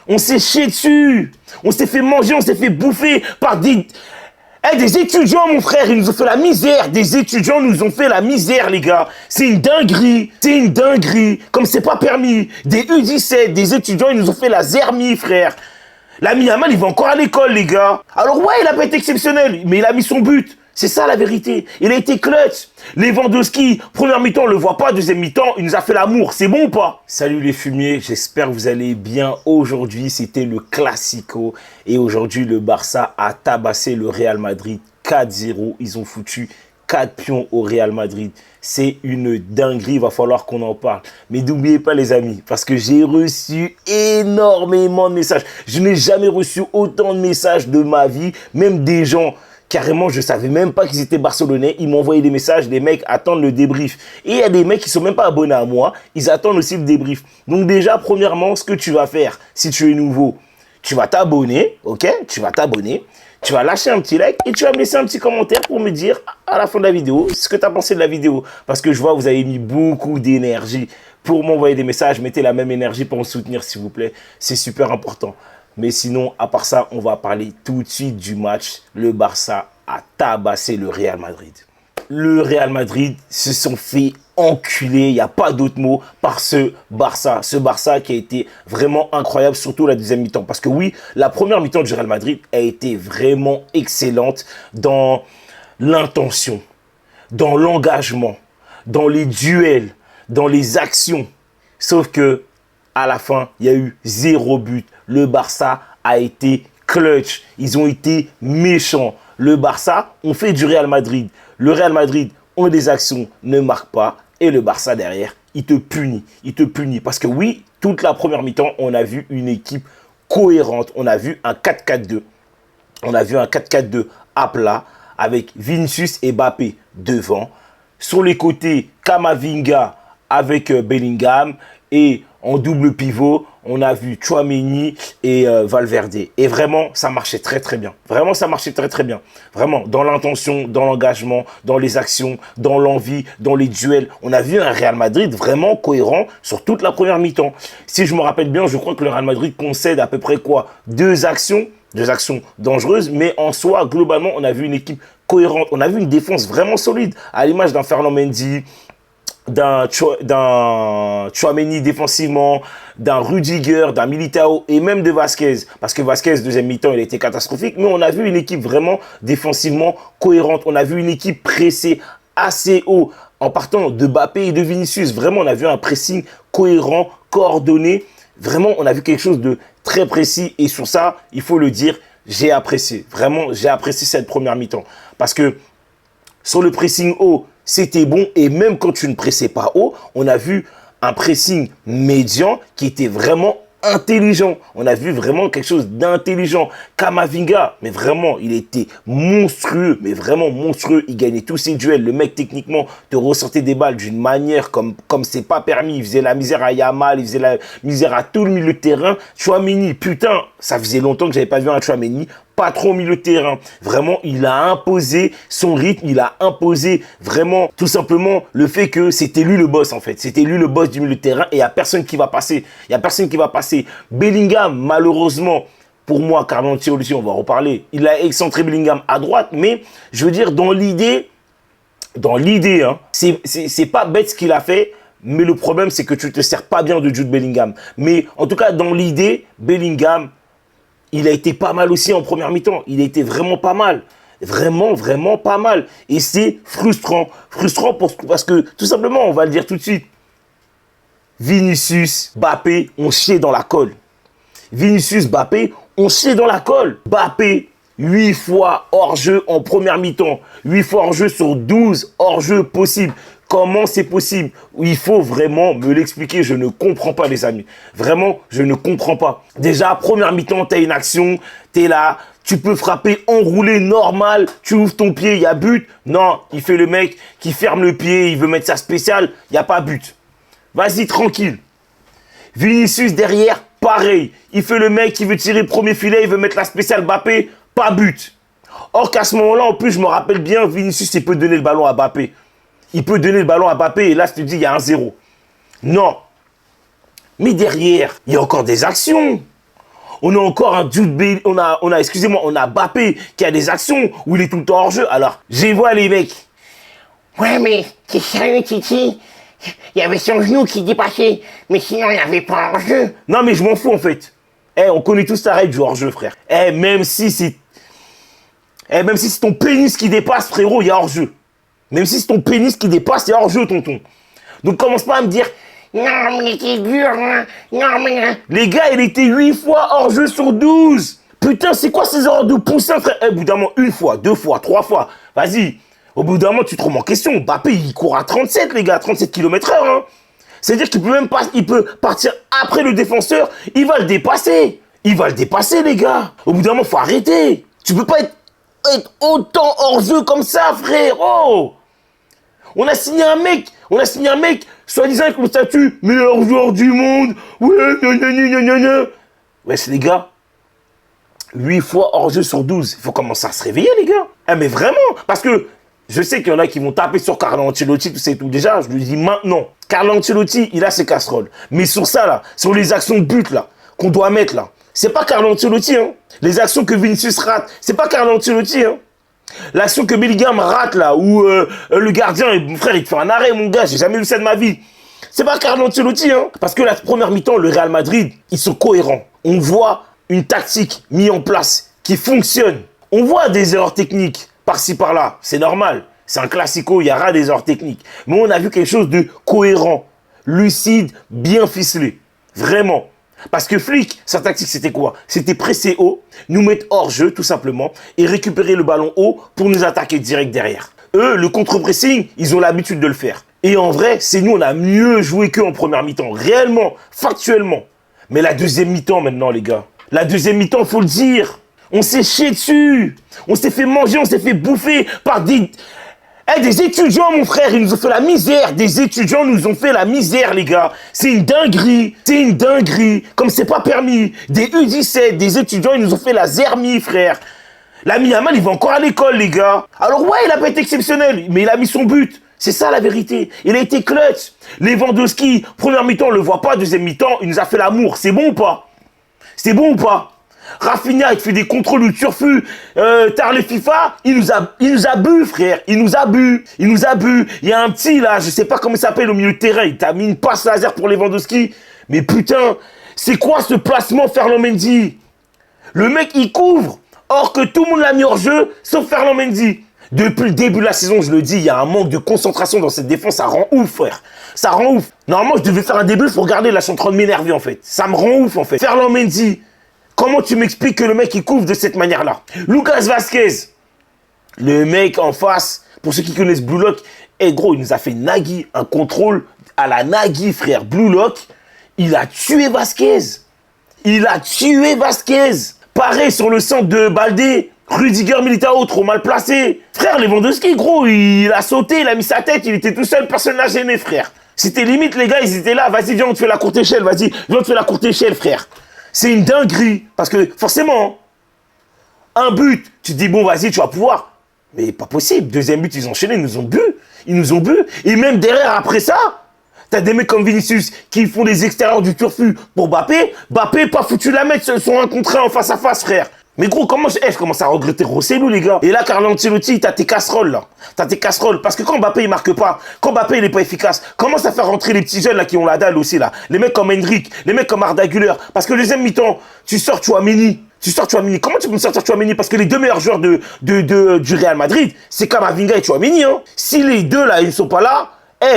On s'est chié dessus. On s'est fait manger, on s'est fait bouffer par des étudiants, mon frère. Ils nous ont fait la misère. Des étudiants nous ont fait la misère, les gars. C'est une dinguerie. C'est une dinguerie. Comme c'est pas permis. Des U17, des étudiants, ils nous ont fait la zermie, frère. Lamine Yamal, il va encore à l'école, les gars. Alors ouais, il a pas été exceptionnel, mais il a mis son but. C'est ça la vérité. Il a été clutch. Lewandowski, première mi-temps, on le voit pas. Deuxième mi-temps, il nous a fait l'amour. C'est bon ou pas? Salut les fumiers, j'espère que vous allez bien. Aujourd'hui, c'était le Classico. Et aujourd'hui, le Barça a tabassé le Real Madrid 4-0. Ils ont foutu 4 pions au Real Madrid. C'est une dinguerie, il va falloir qu'on en parle. Mais n'oubliez pas les amis, parce que j'ai reçu énormément de messages. Je n'ai jamais reçu autant de messages de ma vie, même des gens... Carrément, je savais même pas qu'ils étaient barcelonais. Ils m'ont envoyé des messages, les mecs attendent le débrief. Et il y a des mecs qui sont même pas abonnés à moi, ils attendent aussi le débrief. Donc déjà, premièrement, ce que tu vas faire, si tu es nouveau, tu vas t'abonner, ok? Tu vas t'abonner, tu vas lâcher un petit like et tu vas me laisser un petit commentaire pour me dire à la fin de la vidéo ce que tu as pensé de la vidéo. Parce que je vois que vous avez mis beaucoup d'énergie pour m'envoyer des messages. Mettez la même énergie pour me soutenir, s'il vous plaît. C'est super important. Mais sinon, à part ça, on va parler tout de suite du match. Le Barça a tabassé le Real Madrid. Le Real Madrid se sont fait enculer, il n'y a pas d'autre mot, par ce Barça. Ce Barça qui a été vraiment incroyable, surtout la deuxième mi-temps. Parce que oui, la première mi-temps du Real Madrid a été vraiment excellente dans l'intention, dans l'engagement, dans les duels, dans les actions. Sauf que à la fin, il y a eu 0 but. Le Barça a été clutch. Ils ont été méchants. Le Barça, on fait du Real Madrid. Le Real Madrid, on des actions, ne marque pas. Et le Barça derrière, il te punit. Il te punit. Parce que oui, toute la première mi-temps, on a vu une équipe cohérente. On a vu un 4-4-2. On a vu un 4-4-2 à plat avec Vinicius et Mbappé devant. Sur les côtés, Camavinga avec Bellingham. Et en double pivot, on a vu Tchouaméni et Valverde. Et vraiment, ça marchait très très bien. Vraiment, ça marchait très très bien. Vraiment, dans l'intention, dans l'engagement, dans les actions, dans l'envie, dans les duels. On a vu un Real Madrid vraiment cohérent sur toute la première mi-temps. Si je me rappelle bien, je crois que le Real Madrid concède à peu près quoi? Deux actions dangereuses. Mais en soi, globalement, on a vu une équipe cohérente. On a vu une défense vraiment solide. À l'image d'un Ferland Mendy, d'un Tchouaméni défensivement, d'un Rudiger, d'un Militao et même de Vasquez. Parce que Vasquez, deuxième mi-temps, il a été catastrophique. Mais on a vu une équipe vraiment défensivement cohérente. On a vu une équipe pressée assez haut en partant de Mbappé et de Vinicius. Vraiment, on a vu un pressing cohérent, coordonné. Vraiment, on a vu quelque chose de très précis. Et sur ça, il faut le dire, j'ai apprécié. Vraiment, j'ai apprécié cette première mi-temps. Parce que sur le pressing haut, c'était bon. Et même quand tu ne pressais pas haut, on a vu un pressing médian qui était vraiment intelligent. On a vu vraiment quelque chose d'intelligent. Camavinga, mais vraiment, il était monstrueux. Mais vraiment monstrueux. Il gagnait tous ses duels. Le mec, techniquement, te ressortait des balles d'une manière comme c'est pas permis. Il faisait la misère à Yamal. Il faisait la misère à tout le milieu de terrain. Tchouaméni, putain, ça faisait longtemps que j'avais pas vu un Tchouaméni. Pas trop au milieu de terrain. Vraiment, il a imposé son rythme. Il a imposé vraiment, tout simplement, le fait que c'était lui le boss, en fait. C'était lui le boss du milieu de terrain et il n'y a personne qui va passer. Il n'y a personne qui va passer. Bellingham, malheureusement, pour moi, Carlo Ancelotti, on va en reparler. Il a excentré Bellingham à droite, mais je veux dire, dans l'idée, hein, c'est pas bête ce qu'il a fait. Mais le problème, c'est que tu te sers pas bien de Jude Bellingham. Mais en tout cas, dans l'idée, Bellingham, il a été pas mal aussi en première mi-temps. Il a été vraiment pas mal. Vraiment, vraiment pas mal. Et c'est frustrant. Frustrant parce que, tout simplement, on va le dire tout de suite, Vinicius, Mbappé, on chiait dans la colle. Vinicius, Mbappé, on chiait dans la colle. Mbappé, 8 fois hors-jeu en première mi-temps. 8 fois hors-jeu sur 12 hors-jeu possibles. Comment c'est possible? Il faut vraiment me l'expliquer. Je ne comprends pas, les amis. Vraiment, je ne comprends pas. Déjà, première mi-temps, tu as une action. Tu es là. Tu peux frapper enroulé normal. Tu ouvres ton pied, il y a but. Non, il fait le mec qui ferme le pied. Il veut mettre sa spéciale. Il n'y a pas but. Vas-y, tranquille. Vinicius derrière, pareil. Il fait le mec qui veut tirer premier filet. Il veut mettre la spéciale Mbappé. Pas but. Or qu'à ce moment-là, en plus, je me rappelle bien, Vinicius, il peut donner le ballon à Mbappé. Il peut donner le ballon à Mbappé et là, je te dis, il y a un 0. Non. Mais derrière, il y a encore des actions. On a encore un Jude Bellingham, excusez-moi, on a Mbappé qui a des actions où il est tout le temps hors jeu. Alors, j'y vois les mecs. Ouais, mais c'est sérieux, Titi. Il y avait son genou qui dépassait, mais sinon, il n'y avait pas hors-jeu. Non, mais je m'en fous, en fait. On connaît tous ta règle du hors-jeu, frère. Même si c'est ton pénis qui dépasse, frérot, il y a hors-jeu. Même si c'est ton pénis qui dépasse, il y a hors-jeu, tonton. Donc, commence pas à me dire... Non, mais c'est dur, hein. Non, mais... Les gars, il était 8 fois hors-jeu sur 12. Putain, c'est quoi ces erreurs de poussin, frère? Au bout d'un moment, 1 fois, 2 fois, 3 fois. Vas-y. Au bout d'un moment, tu te remets en question. Mbappé, il court à 37, les gars, 37 km/h. Hein. C'est-à-dire qu'il peut même pas, il peut partir après le défenseur. Il va le dépasser. Il va le dépasser, les gars. Au bout d'un moment, faut arrêter. Tu peux pas être autant hors-jeu comme ça, frère. Oh! On a signé un mec, soi-disant avec le statut meilleur joueur du monde. Ouais, gna. Wesh, les gars. 8 fois hors-jeu sur 12. Il faut commencer à se réveiller, les gars. Mais vraiment, parce que je sais qu'il y en a qui vont taper sur Carlo Ancelotti, tout ça et tout. Déjà, je lui dis maintenant, Carlo Ancelotti, il a ses casseroles. Mais sur ça, là, sur les actions de but, là, qu'on doit mettre, là, c'est pas Carlo Ancelotti, hein. Les actions que Vinicius rate, c'est pas Carlo Ancelotti, hein. L'action que Bellingham rate, là, où le gardien, mon frère, il te fait un arrêt, mon gars, j'ai jamais vu ça de ma vie. C'est pas Carlo Ancelotti, hein. Parce que la première mi-temps, le Real Madrid, ils sont cohérents. On voit une tactique mise en place qui fonctionne. On voit des erreurs techniques par-ci par-là, c'est normal. C'est un classico, il y aura des erreurs techniques. Mais on a vu quelque chose de cohérent, lucide, bien ficelé. Vraiment. Parce que Flick, sa tactique, c'était quoi? C'était presser haut, nous mettre hors jeu, tout simplement, et récupérer le ballon haut pour nous attaquer direct derrière. Eux, le contre-pressing, ils ont l'habitude de le faire. Et en vrai, c'est nous, on a mieux joué qu'eux en première mi-temps. Réellement, factuellement. Mais la deuxième mi-temps, maintenant, les gars. La deuxième mi-temps, faut le dire. On s'est chié dessus. On s'est fait manger, on s'est fait bouffer par des étudiants, mon frère, ils nous ont fait la misère. Des étudiants nous ont fait la misère, les gars. C'est une dinguerie. C'est une dinguerie. Comme c'est pas permis. Des U17, des étudiants, ils nous ont fait la zermie, frère. Lamine Yamal, il va encore à l'école, les gars. Alors ouais, il a pas été exceptionnel, mais il a mis son but. C'est ça la vérité. Il a été clutch. Lewandowski, première mi-temps, on le voit pas. Deuxième mi-temps, il nous a fait l'amour. C'est bon ou pas? C'est bon ou pas? Rafinha, il fait des contrôles de turfu. Tarle FIFA, il nous a bu, frère. Il nous a bu. Il y a un petit, là, je sais pas comment il s'appelle au milieu de terrain. Il t'a mis une passe laser pour Lewandowski. Mais putain, c'est quoi ce placement, Ferland Mendy? Le mec, il couvre. Or que tout le monde l'a mis hors jeu, sauf Ferland Mendy. Depuis le début de la saison, je le dis, il y a un manque de concentration dans cette défense. Ça rend ouf, frère. Ça rend ouf. Normalement, je devais faire un début pour regarder. Là, je suis en train de m'énerver, en fait. Ça me rend ouf, en fait. Ferland Mendy. Comment tu m'expliques que le mec, il couvre de cette manière-là? Lucas Vazquez, le mec en face, pour ceux qui connaissent Blue Lock, gros, il nous a fait Nagui, un contrôle à la Nagui, frère. Blue Lock, il a tué Vazquez. Pareil sur le centre de Baldé, Rudiger Militao, trop mal placé. Frère, Lewandowski, gros, il a sauté, il a mis sa tête, il était tout seul, personne l'a gêné, frère. C'était limite, les gars, ils étaient là, vas-y, viens, on te fait la courte échelle, frère. C'est une dinguerie. Parce que, forcément, un but, tu te dis, bon, vas-y, tu vas pouvoir. Mais pas possible. Deuxième but, ils ont enchaîné, ils nous ont bu. Et même derrière, après ça, t'as des mecs comme Vinicius qui font des extérieurs du turfu pour Mbappé. Mbappé, pas foutu la mettre sur un contre un en face à face, frère. Mais gros, je commence à regretter Rossellou, les gars. Et là, Carlo Ancelotti, t'as tes casseroles, là. Parce que quand Mbappé, il marque pas, quand Mbappé, il est pas efficace, commence à faire rentrer les petits jeunes, là, qui ont la dalle aussi, là. Les mecs comme Hendrick, les mecs comme Arda Güler. Parce que le deuxième mi-temps, tu sors Tchouaméni. Comment tu peux me sortir Tchouaméni? Parce que les deux meilleurs joueurs du Real Madrid, c'est Camavinga et Tchouaméni, hein. Si les deux, là, ils ne sont pas là,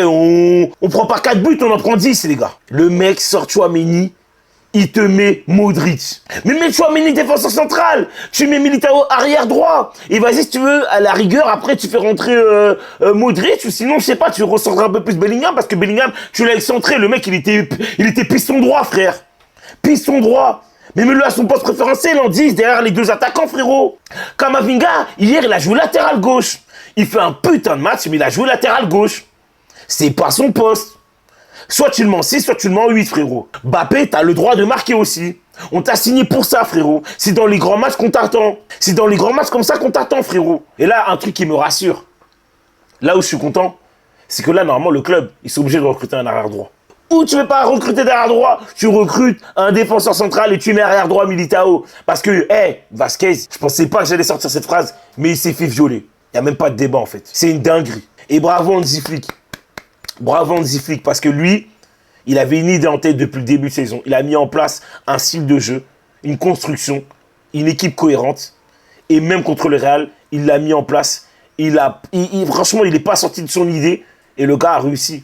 on prend pas 4 buts, on en prend 10, les gars. Le mec sort Tchouaméni. Il te met Modric. Mais mets Tchouaméni défenseur central. Tu mets Militao arrière droit. Et vas-y, si tu veux, à la rigueur, après, tu fais rentrer Modric. Ou sinon, je sais pas, tu recentreras un peu plus Bellingham. Parce que Bellingham, tu l'as excentré. Le mec, il était piston droit, frère. Piston droit. Mais mets-le à son poste préférentiel en 10 derrière les deux attaquants, frérot. Camavinga, hier, il a joué latéral gauche. Il fait un putain de match, mais il a joué latéral gauche. C'est pas son poste. Soit tu le mets en 6, soit tu le mets en 8, frérot. Mbappé, t'as le droit de marquer aussi. On t'a signé pour ça, frérot. C'est dans les grands matchs qu'on t'attend. C'est dans les grands matchs comme ça qu'on t'attend, frérot. Et là, un truc qui me rassure. Là où je suis content, c'est que là, normalement, le club, ils sont obligés de recruter un arrière droit. Ou tu veux pas recruter derrière droit, tu recrutes un défenseur central et tu mets arrière droit Militao. Parce que, Vasquez, je pensais pas que j'allais sortir cette phrase, mais il s'est fait violer. Il n'y a même pas de débat en fait. C'est une dinguerie. Et bravo Hansi Flick. Bravo Hansi Flick, parce que lui, il avait une idée en tête depuis le début de saison. Il a mis en place un style de jeu, une construction, une équipe cohérente. Et même contre le Real, il l'a mis en place. Franchement, il n'est pas sorti de son idée. Et le gars a réussi.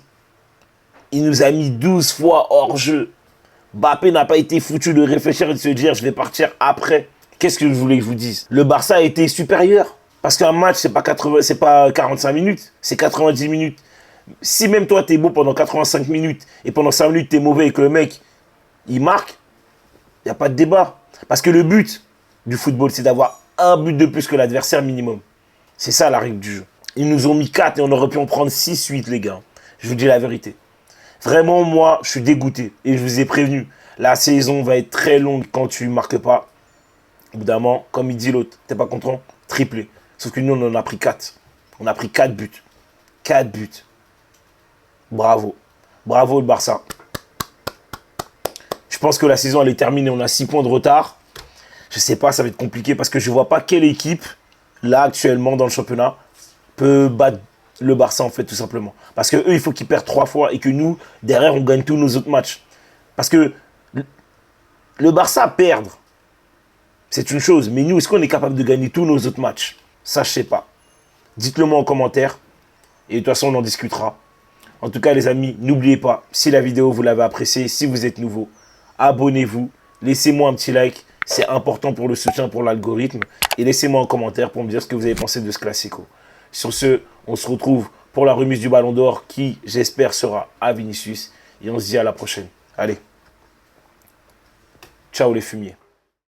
Il nous a mis 12 fois hors jeu. Mbappé n'a pas été foutu de réfléchir et de se dire je vais partir après. Qu'est-ce que je voulais que je vous dise? Le Barça a été supérieur. Parce qu'un match, c'est pas 45 minutes, c'est 90 minutes. Si même toi, t'es beau pendant 85 minutes et pendant 5 minutes, t'es mauvais et que le mec, il marque, il n'y a pas de débat. Parce que le but du football, c'est d'avoir un but de plus que l'adversaire minimum. C'est ça la règle du jeu. Ils nous ont mis 4 et on aurait pu en prendre 6, 8, les gars. Je vous dis la vérité. Vraiment, moi, je suis dégoûté. Et je vous ai prévenu, la saison va être très longue quand tu ne marques pas. Au bout d'un moment, comme il dit l'autre, t'es pas content? Triplé. Sauf que nous, on en a pris 4. On a pris 4 buts. 4 buts. Bravo. Bravo le Barça. Je pense que la saison, elle est terminée. On a 6 points de retard. Je sais pas, ça va être compliqué parce que je vois pas quelle équipe, là, actuellement, dans le championnat, peut battre le Barça, en fait, tout simplement. Parce que eux, il faut qu'ils perdent 3 fois et que nous, derrière, on gagne tous nos autres matchs. Parce que le Barça perdre, c'est une chose. Mais nous, est-ce qu'on est capable de gagner tous nos autres matchs? Ça, je sais pas. Dites-le moi en commentaire. Et de toute façon, on en discutera. En tout cas, les amis, n'oubliez pas, si la vidéo, vous l'avez appréciée, si vous êtes nouveau, abonnez-vous. Laissez-moi un petit like. C'est important pour le soutien, pour l'algorithme. Et laissez-moi un commentaire pour me dire ce que vous avez pensé de ce Classico. Sur ce, on se retrouve pour la remise du Ballon d'Or qui, j'espère, sera à Vinicius. Et on se dit à la prochaine. Allez. Ciao les fumiers.